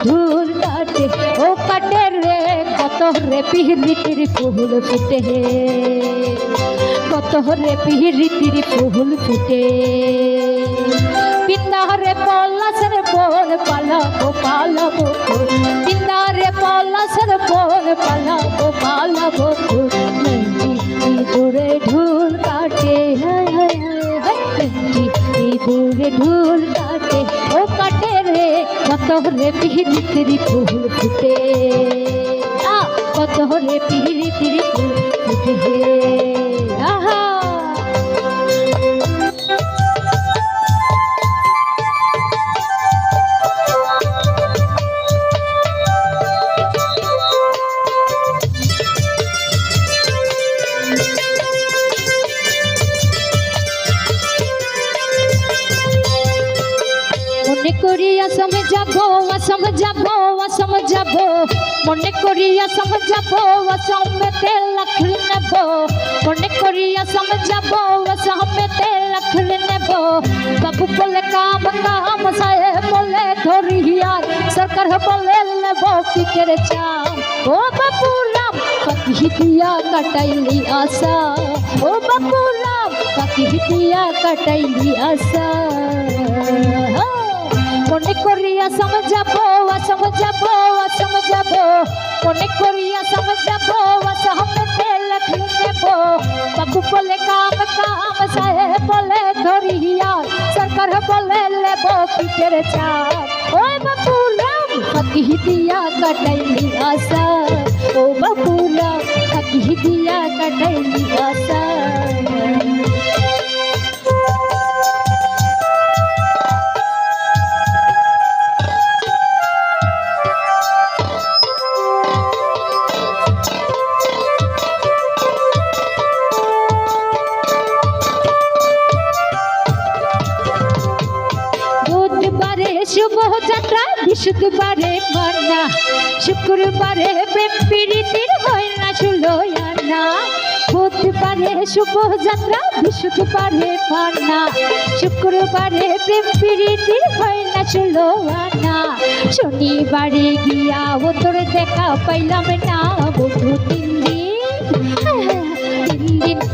ধুল কাটে ও কাটে রে কত রে পিহিরিতির ফুল ফুটে কত রে পিহিরিতির ফুল ফুটে পিতারে পলাশের বোন পালাবো পালাবো পিতারে পলাশের বোন পালাবো পালাবো দূরে ঢুল কাটে দূরে ঢুল কাটে ও কাটে রে কত রে পিহিরিতির ফুল ফুটে কত রে পিহিরিতির ফুল ফুটে আহা মনে করি আসাম যাবো আসাম যাবো আসাম যাবো মনে করি আসাম যাবো আসামেতে লাখলি নেব মনে করি আসাম যাবো আসামেতে লাখলি নেব বাবু বলে কাম কাম সাহেব বলে ধরিয়ার সরকার বলে নেব পিকের চাম ও বাবু রাম কাকি দিয়া কাটাইলি আশা ও বাবু রাম কাকি দিয়া কাটাইলি আশা মনে করি আসাম যাবো আসাম যাবো আসাম যাবো মনে করি আসাম যাবো আসামেতে লাখলি নেব বাবু বলে কাম কাম সাহেব বলে ধরিয়া সরকার বলে নেব পিঠের চাপ ও বাবু রাম কাকি দিয়া কাটাইলি আশা ও বাবু রাম কাকি দিয়া কাটাইলি আশা শুভ যাত্রা বৃহস্পতিবারে মান্না শুক্রবারে প্রেম প্রীতির হয় না শুলো আনা বুধবারে শুভ যাত্রা বৃহস্পতিবারে মান্না শুক্রবারে প্রেম প্রীতির হয় না শুলো আনা শনিবারে গিয়া ও তোর দেখা পাইলাম না বন্ধু তিন দিন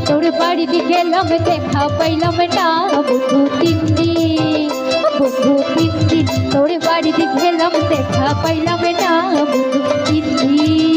তোর বাড়িতে গেলাম দেখা পাইলাম না বন্ধু তিন দিন বন্ধু তিন দিন তোর বাড়িতে গেলাম দেখা পাইলাম না বন্ধু তিন দিন